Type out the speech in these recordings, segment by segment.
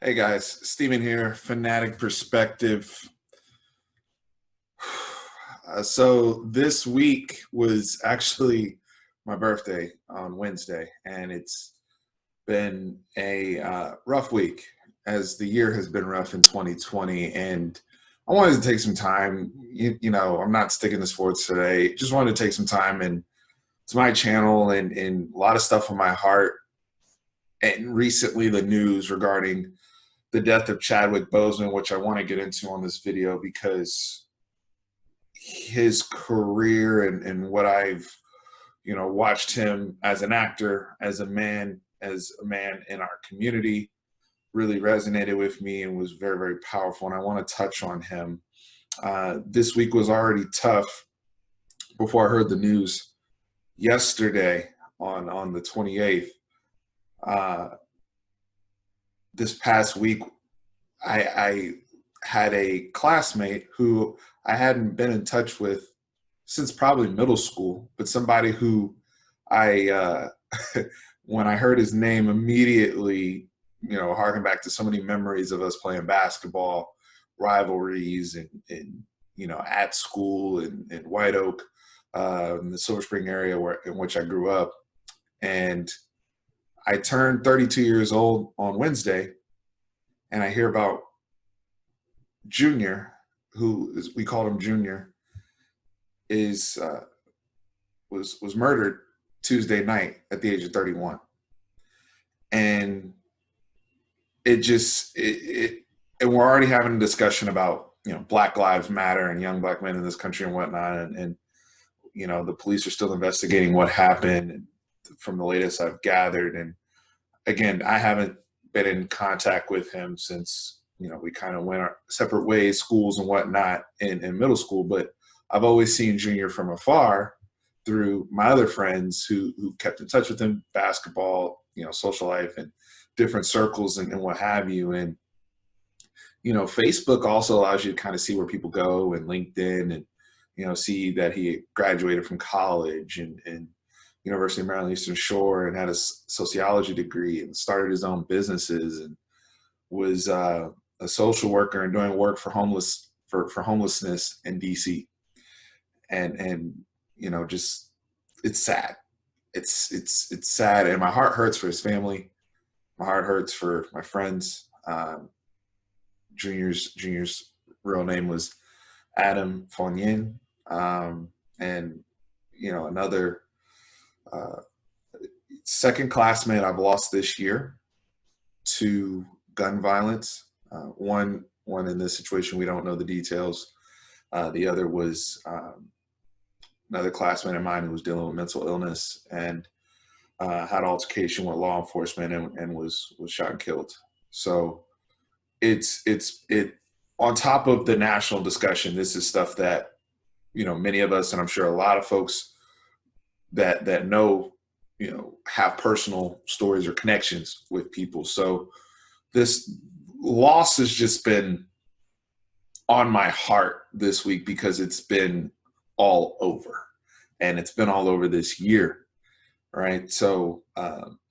Hey guys, Steven here, Fanatic Perspective. So this week was actually my birthday on Wednesday, and it's been a rough week as the year has been rough in 2020. And I wanted to take some time. I'm not sticking to sports today. Just wanted to take some time and it's my channel and a lot of stuff on my heart. And recently, the news regarding the death of Chadwick Boseman, which I want to get into on this video because his career and what I've watched him as an actor, as a man in our community, really resonated with me and was very, very powerful. And I want to touch on him. This week was already tough before I heard the news yesterday on the 28th. This past week, I had a classmate who I hadn't been in touch with since probably middle school, but somebody who I, when I heard his name, immediately, harken back to so many memories of us playing basketball, rivalries, and at school in White Oak, in the Silver Spring area in which I grew up. And I turned 32 years old on Wednesday, and I hear about Junior, we called him Junior, is was murdered Tuesday night at the age of 31, and and we're already having a discussion about Black Lives Matter and young black men in this country and whatnot, and the police are still investigating what happened from the latest I've gathered. And again, I haven't been in contact with him since we kind of went our separate ways, schools and whatnot in middle school. But I've always seen Junior from afar through my other friends who kept in touch with him, basketball, social life and different circles and what have you. And Facebook also allows you to kind of see where people go, and LinkedIn, and see that he graduated from college and University of Maryland Eastern Shore and had a sociology degree and started his own businesses and was a social worker and doing work for homelessness in DC. And just it's sad. It's sad, and my heart hurts for his family. My heart hurts for my friends. Junior's real name was Adam Fonyen, and another second classmate I've lost this year to gun violence. One in this situation, we don't know the details. The other was another classmate of mine who was dealing with mental illness and had altercation with law enforcement and was shot and killed. So it's on top of the national discussion. This is stuff that many of us, and I'm sure a lot of folks that know have personal stories or connections with people. So this loss has just been on my heart this week because it's been all over, and it's been all over this year, right? So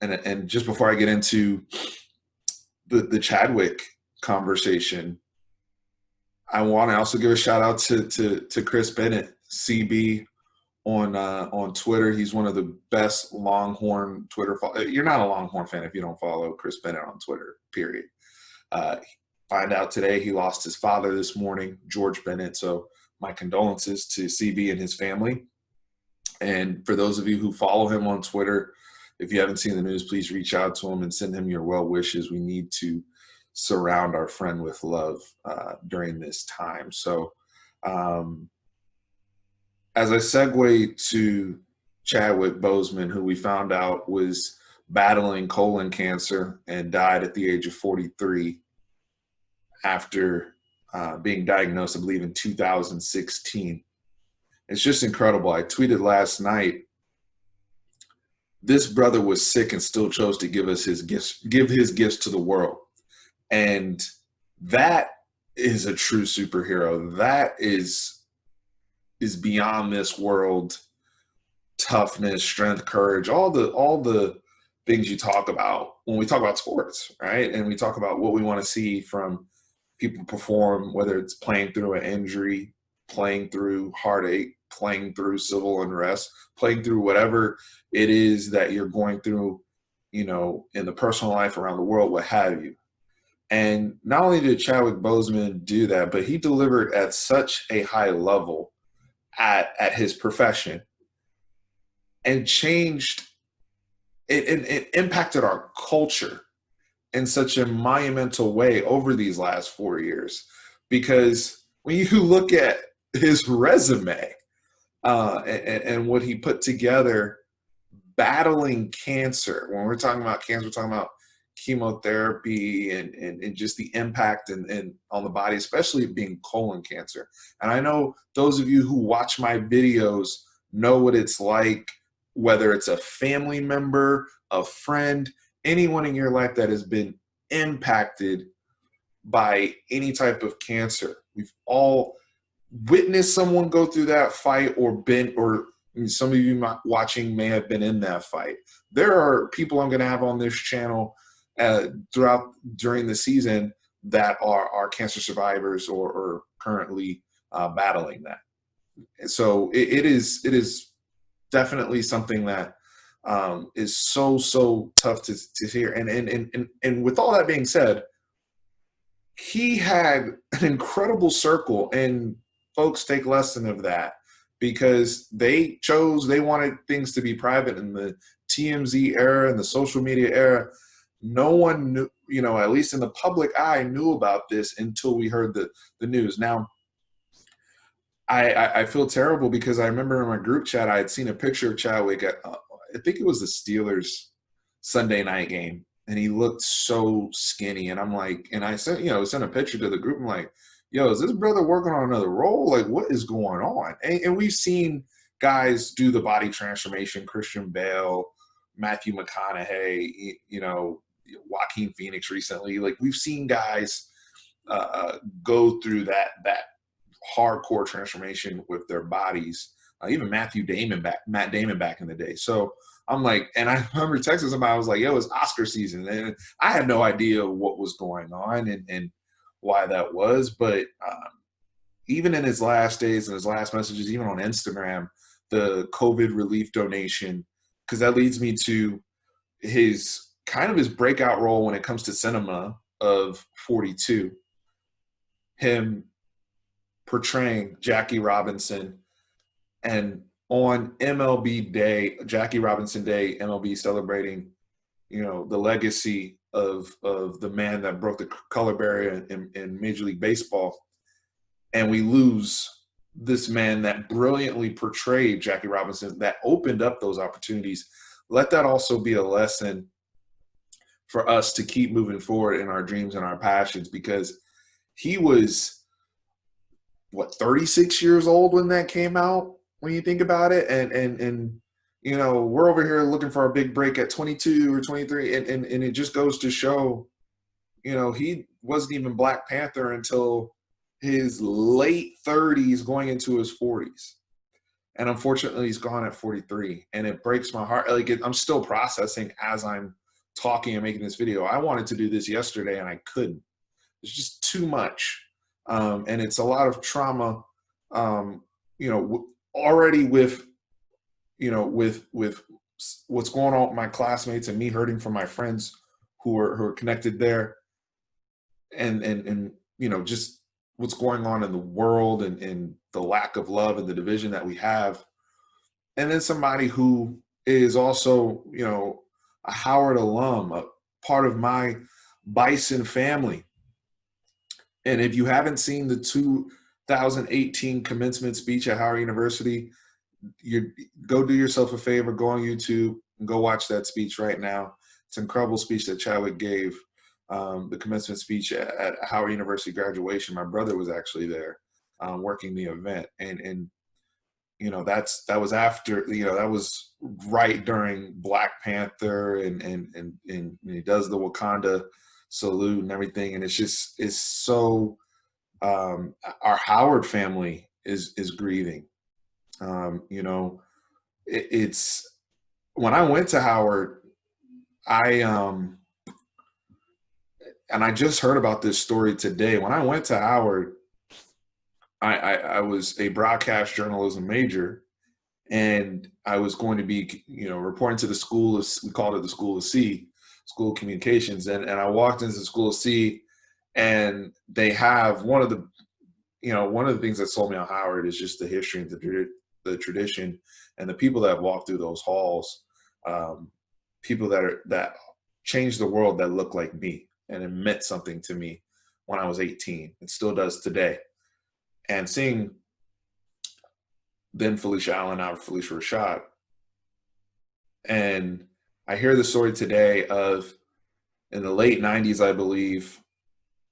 and just before I get into the Chadwick conversation, I want to also give a shout out to Chris Bennett, CB, on Twitter. He's one of the best Longhorn Twitter. You're not a Longhorn fan if you don't follow Chris Bennett on Twitter, period. Find out today he lost his father this morning, George Bennett. So my condolences to CB and his family. And for those of you who follow him on Twitter, if you haven't seen the news, please reach out to him and send him your well wishes. We need to surround our friend with love during this time. So as I segue to Chadwick Boseman, who we found out was battling colon cancer and died at the age of 43 after being diagnosed, I believe, in 2016. It's just incredible. I tweeted last night, this brother was sick and still chose to give his gifts to the world. And that is a true superhero. That is beyond this world toughness, strength, courage, all the things you talk about when we talk about sports, right? And we talk about what we want to see from people perform, whether it's playing through an injury, playing through heartache, playing through civil unrest, playing through whatever it is that you're going through, in the personal life around the world, what have you. And not only did Chadwick Boseman do that, but he delivered at such a high level at his profession and changed it impacted our culture in such a monumental way over these last 4 years. Because when you look at his resume and what he put together battling cancer, when we're talking about cancer, we're talking about chemotherapy and just the impact and on the body, especially being colon cancer. And I know those of you who watch my videos know what it's like, whether it's a family member, a friend, anyone in your life that has been impacted by any type of cancer. We've all witnessed someone go through that fight or some of you watching may have been in that fight. There are people I'm going to have on this channel during the season that are cancer survivors or currently battling that. So it is definitely something that is so tough to hear. And with all that being said, he had an incredible circle, and folks take lesson of that because they wanted things to be private in the TMZ era and the social media era. No one knew, at least in the public eye, knew about this until we heard the news. Now, I feel terrible because I remember in my group chat, I had seen a picture of Chadwick at, I think it was the Steelers Sunday night game, and he looked so skinny. And I'm like, and I sent a picture to the group. I'm like, yo, is this brother working on another role? Like, what is going on? And we've seen guys do the body transformation, Christian Bale, Matthew McConaughey, Joaquin Phoenix recently. Like, we've seen guys go through that hardcore transformation with their bodies. Even Matt Damon back in the day. So I'm like, and I remember texting somebody, I was like, yo, it's Oscar season. And I had no idea what was going on and why that was. But even in his last days and his last messages, even on Instagram, the COVID relief donation, because that leads me to his breakout role when it comes to cinema of 42. Him portraying Jackie Robinson, and on MLB Day, Jackie Robinson Day, MLB celebrating, the legacy of the man that broke the color barrier in Major League Baseball. And we lose this man that brilliantly portrayed Jackie Robinson, that opened up those opportunities. Let that also be a lesson for us to keep moving forward in our dreams and our passions, because he was, 36 years old when that came out, when you think about it. And we're over here looking for our big break at 22 or 23. And it just goes to show, he wasn't even Black Panther until his late 30s going into his 40s. And unfortunately, he's gone at 43. And it breaks my heart. I'm still processing as I'm talking and making this video. I wanted to do this yesterday and I couldn't. It's just too much. And it's a lot of trauma, already with what's going on with my classmates and me hurting from my friends who are connected there, and just what's going on in the world and the lack of love and the division that we have. And then somebody who is also, a Howard alum, a part of my Bison family. And if you haven't seen the 2018 commencement speech at Howard University, go do yourself a favor, go on YouTube and go watch that speech right now. It's an incredible speech that Chadwick gave, the commencement speech at Howard University graduation. My brother was actually there working the event. And that was after, that was right during Black Panther and he does the Wakanda salute and everything. And it's so, our Howard family is grieving. It's when I went to Howard, I and I just heard about this story today. When I went to Howard, I was a broadcast journalism major, and I was going to be, reporting to the school of, we called it the School of C, School of Communications, and I walked into the School of C, and they have one of the things that sold me on Howard is just the history and the tradition, and the people that have walked through those halls, people that changed the world that look like me, and it meant something to me when I was 18. It still does today. And seeing then Felicia Allen, now Felicia Rashad, and I hear the story today of in the late 90s, I believe,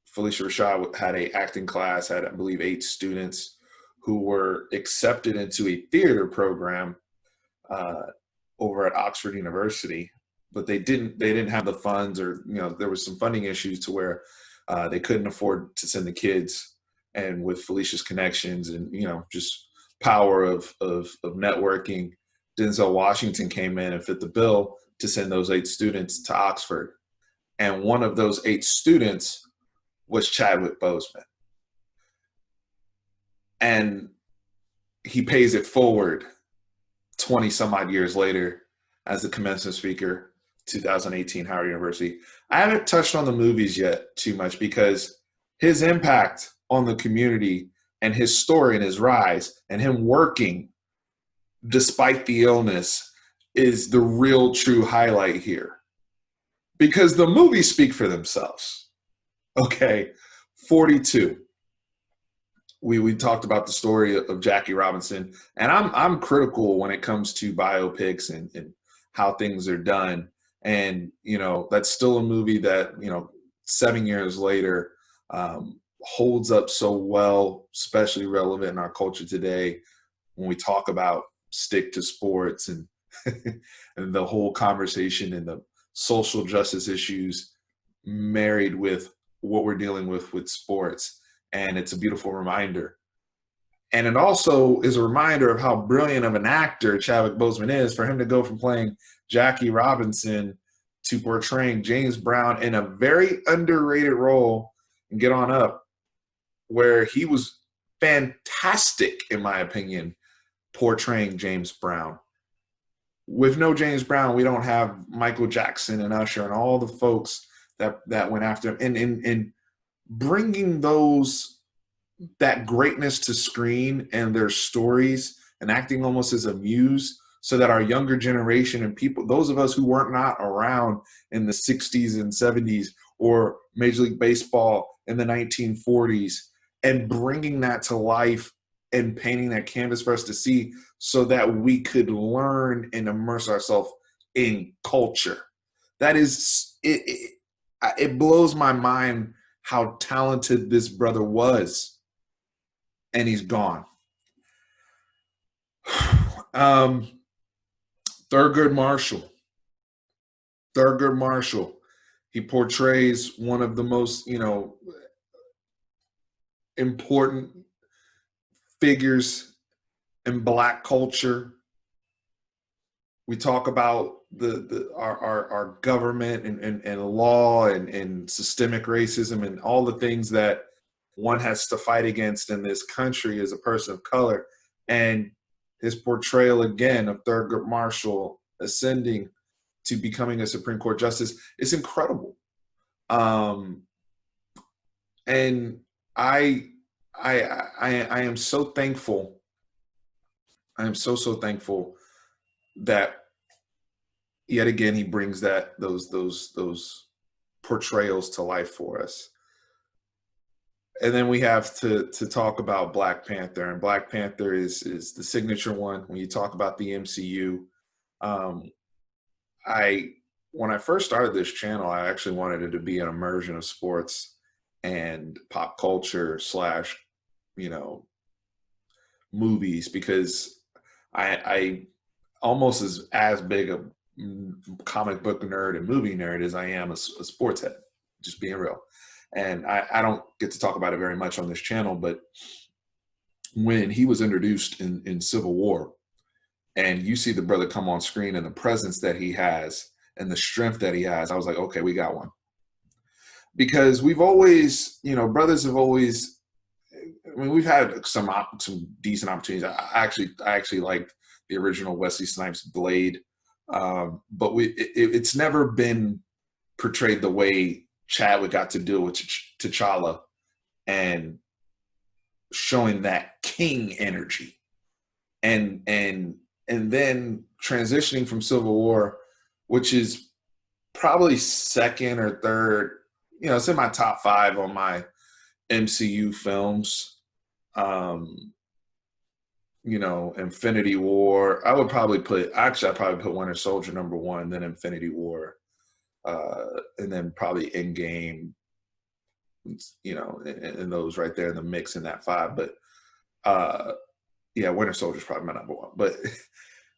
Felicia Rashad had a acting class, had, I believe, 8 students who were accepted into a theater program uh, over at Oxford University, but they didn't have the funds, or there was some funding issues to where they couldn't afford to send the kids. And with Felicia's connections and just power of networking, Denzel Washington came in and fit the bill to send those 8 students to Oxford. And one of those 8 students was Chadwick Boseman. And he pays it forward 20 some odd years later as the commencement speaker, 2018 Howard University. I haven't touched on the movies yet too much because his impact on the community and his story and his rise and him working despite the illness is the real true highlight here. Because the movies speak for themselves. Okay, 42. We talked about the story of Jackie Robinson, and I'm critical when it comes to biopics and how things are done. And that's still a movie that 7 years later holds up so well, especially relevant in our culture today when we talk about stick to sports and and the whole conversation and the social justice issues married with what we're dealing with sports. And it's a beautiful reminder. And it also is a reminder of how brilliant of an actor Chadwick Boseman is, for him to go from playing Jackie Robinson to portraying James Brown in a very underrated role and Get On Up, where he was fantastic, in my opinion, portraying James Brown. With no James Brown, we don't have Michael Jackson and Usher and all the folks that went after him. And bringing that greatness to screen and their stories and acting almost as a muse, so that our younger generation and people, those of us who weren't not around in the 60s and 70s or Major League Baseball in the 1940s, and bringing that to life and painting that canvas for us to see so that we could learn and immerse ourselves in culture. That is, it blows my mind how talented this brother was, and he's gone. Thurgood Marshall. He portrays one of the most, important figures in Black culture. We talk about our government and law and systemic racism and all the things that one has to fight against in this country as a person of color. And his portrayal again of Thurgood Marshall ascending to becoming a Supreme Court justice is incredible. And I am so thankful. I am so thankful that yet again he brings those portrayals to life for us. And then we have to talk about Black Panther, and Black Panther is the signature one when you talk about the MCU. When I first started this channel, I actually wanted it to be an immersion of sports and pop culture / movies, because I almost as big a comic book nerd and movie nerd as I am a sports head, just being real. And I don't get to talk about it very much on this channel, but when he was introduced in Civil War, and you see the brother come on screen and the presence that he has and the strength that he has, I was like, okay, we got one. Because we've always, brothers have always, I mean, we've had some decent opportunities. I actually liked the original Wesley Snipes Blade, but it's never been portrayed the way Chadwick got to do with T'Challa, and showing that king energy, and then transitioning from Civil War, which is probably second or third. It's in my top 5 on my MCU films. Infinity War. I'd probably put Winter Soldier number 1, then Infinity War, and then probably Endgame. And those right there in the mix in that 5. But Winter Soldier is probably my number 1. But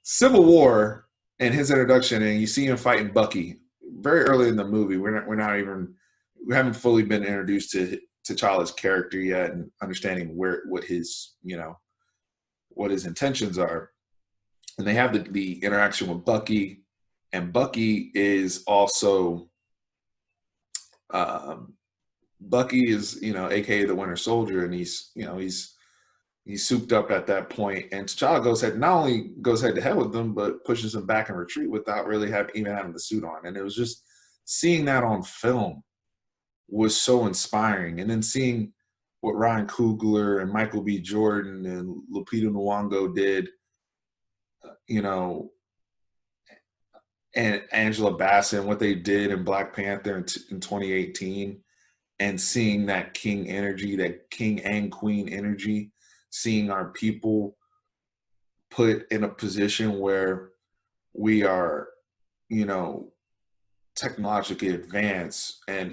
Civil War and his introduction, and you see him fighting Bucky very early in the movie. We haven't fully been introduced to T'Challa's character yet, and understanding what his intentions are. And they have the interaction with Bucky, and Bucky is also Bucky is, AKA the Winter Soldier, and he's souped up at that point. And T'Challa not only goes head to head with them, but pushes him back in retreat without really even having the suit on. And it was just seeing that on film was so inspiring. And then seeing what Ryan Coogler and Michael B. Jordan and Lupita Nyong'o did, and Angela Bassett, and what they did in Black Panther in 2018, and seeing that king energy, that king and queen energy, seeing our people put in a position where we are, technologically advanced and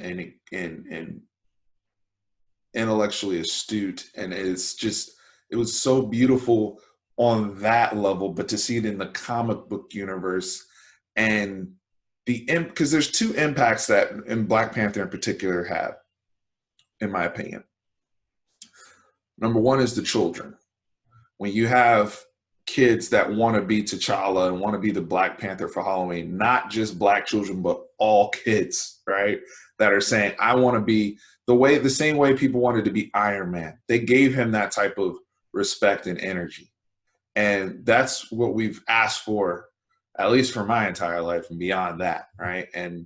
intellectually astute. And it was so beautiful on that level, but to see it in the comic book universe, and because there's 2 impacts that in Black Panther in particular have, in my opinion. Number 1 is the children. When you have kids that want to be T'Challa and want to be the Black Panther for Halloween, not just Black children, but all kids, right? That are saying, I want to be the same way people wanted to be Iron Man. They gave him that type of respect and energy. And that's what we've asked for, at least for my entire life and beyond that, right? And,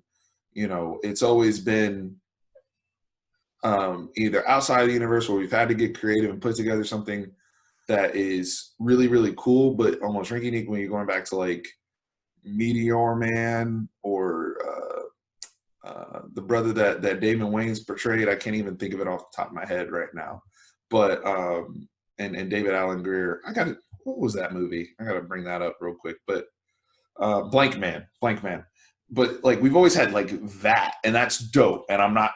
it's always been either outside of the universe, where we've had to get creative and put together something that is really, really cool, but almost rinky-dink when you're going back to like Meteor Man, or the brother that Damon Wayans portrayed. I can't even think of it off the top of my head right now. But and David Alan Grier. What was that movie? I gotta bring that up real quick. But Blank Man. But like, we've always had like that, and that's dope. And I'm not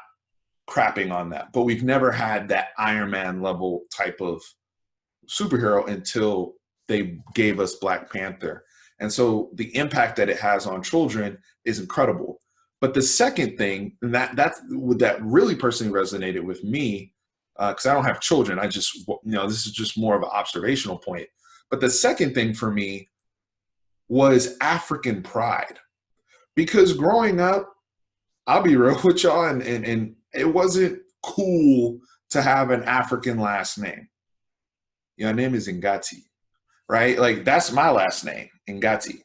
crapping on that, but we've never had that Iron Man level type of superhero until they gave us Black Panther. And so the impact that it has on children is incredible. But the second thing, and that really personally resonated with me, because I don't have children, I just, this is just more of an observational point. But the second thing for me was African pride. Because growing up, I'll be real with y'all, and it wasn't cool to have an African last name. Your name is Ngati, right? Like, that's my last name, Ngati.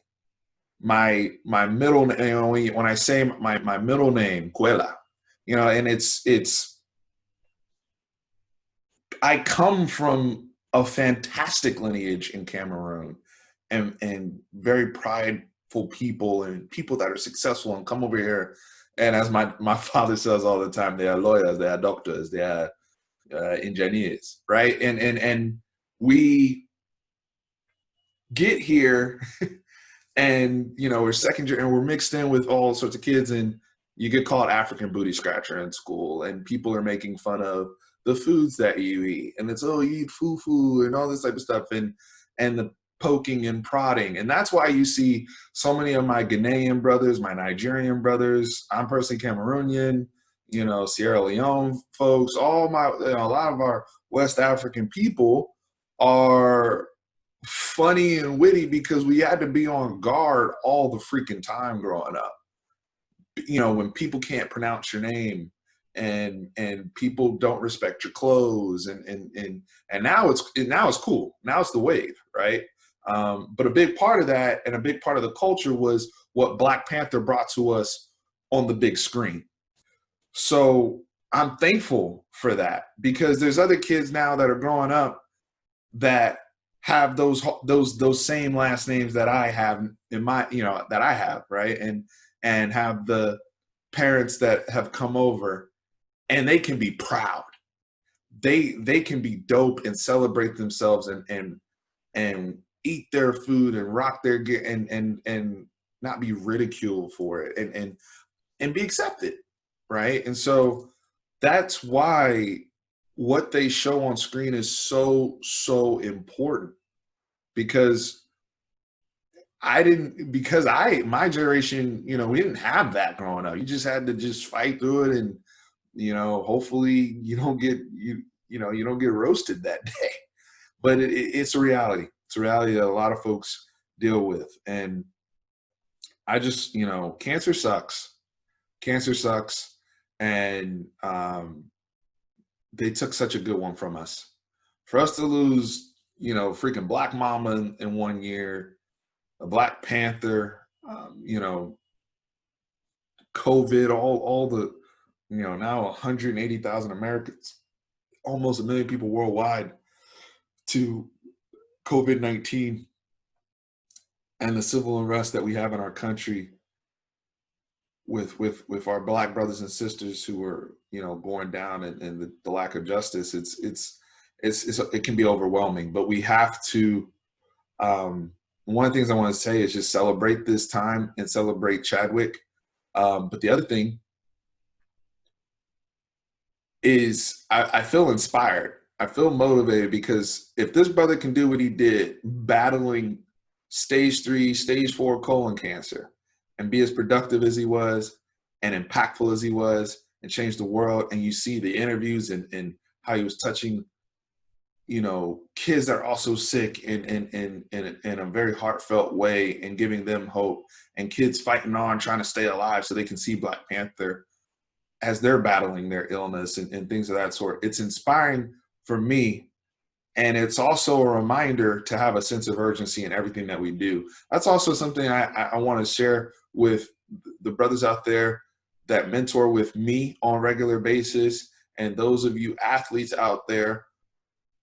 My middle name, when I say my middle name, Kwela, and it's I come from a fantastic lineage in Cameroon, and very prideful people, and people that are successful and come over here. And as my father says all the time, they are lawyers, they are doctors, they are engineers, right? And we get here, and we're second year, and we're mixed in with all sorts of kids, and you get called African booty scratcher in school, and people are making fun of the foods that you eat, and it's, oh, you eat fufu and all this type of stuff, and the poking and prodding. And that's why you see so many of my Ghanaian brothers, my Nigerian brothers, I'm personally Cameroonian, Sierra Leone folks, a lot of our West African people are funny and witty because we had to be on guard all the freaking time growing up. when people can't pronounce your name, and people don't respect your clothes, and now it's cool. Now it's the wave, right? But a big part of that, and a big part of the culture, was what Black Panther brought to us on the big screen. So I'm thankful for that, because there's other kids now that are growing up that have those same last names that I have in my, that I have, right? And have the parents that have come over, and they can be proud. They can be dope and celebrate themselves, and eat their food and rock their gear, and not be ridiculed for it, and be accepted, right? And so that's why what they show on screen is so important, because my generation, we didn't have that growing up. You just had to just fight through it, and hopefully you don't get roasted that day. But it's a reality. It's a reality that a lot of folks deal with. And I just, cancer sucks. Cancer sucks. And they took such a good one from us. For us to lose, freaking Black Mama in 1 year, a Black Panther, COVID, all the, now 180,000 Americans, almost 1 million people worldwide, to COVID-19 and the civil unrest that we have in our country with our Black brothers and sisters who are, going down, and the lack of justice. It can be overwhelming, but we have to, one of the things I want to say is just celebrate this time and celebrate Chadwick. But the other thing is I feel inspired. I feel motivated, because if this brother can do what he did, battling stage 3, stage 4 colon cancer, and be as productive as he was, and impactful as he was, and change the world, and you see the interviews and how he was touching, kids that are also sick in a very heartfelt way, and giving them hope, and kids fighting on, trying to stay alive so they can see Black Panther as they're battling their illness, and things of that sort. It's inspiring for me. And it's also a reminder to have a sense of urgency in everything that we do. That's also something I want to share with the brothers out there that mentor with me on a regular basis, and those of you athletes out there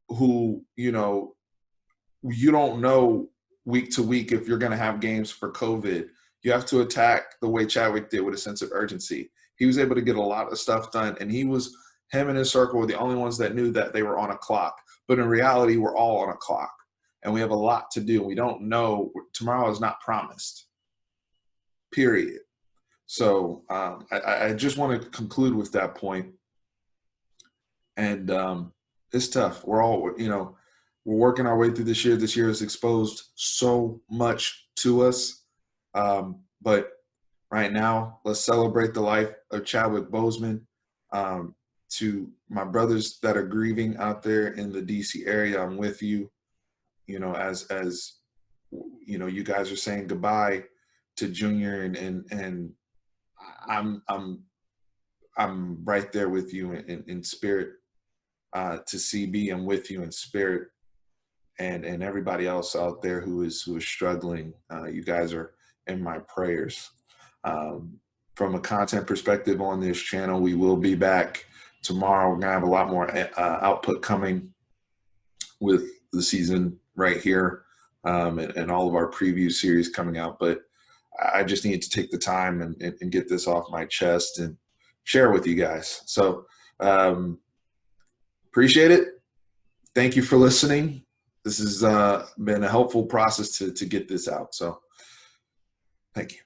who, you don't know week to week if you're going to have games for COVID. You have to attack the way Chadwick did, with a sense of urgency. He was able to get a lot of stuff done, and him and his circle were the only ones that knew that they were on a clock. But in reality, we're all on a clock, and we have a lot to do. We don't know. Tomorrow is not promised, period. So I just want to conclude with that point. And it's tough. We're all, we're working our way through this year. This year has exposed so much to us. But right now, let's celebrate the life of Chadwick Boseman. To my brothers that are grieving out there in the DC area, I'm with you. As you guys are saying goodbye to Junior, and I'm right there with you in spirit. To CB, I'm with you in spirit, and everybody else out there who is struggling. You guys are in my prayers. From a content perspective on this channel, we will be back tomorrow. We're gonna have a lot more output coming with the season right here, and all of our preview series coming out. But I just need to take the time and get this off my chest and share with you guys. So appreciate it. Thank you for listening. This has been a helpful process to get this out. So thank you.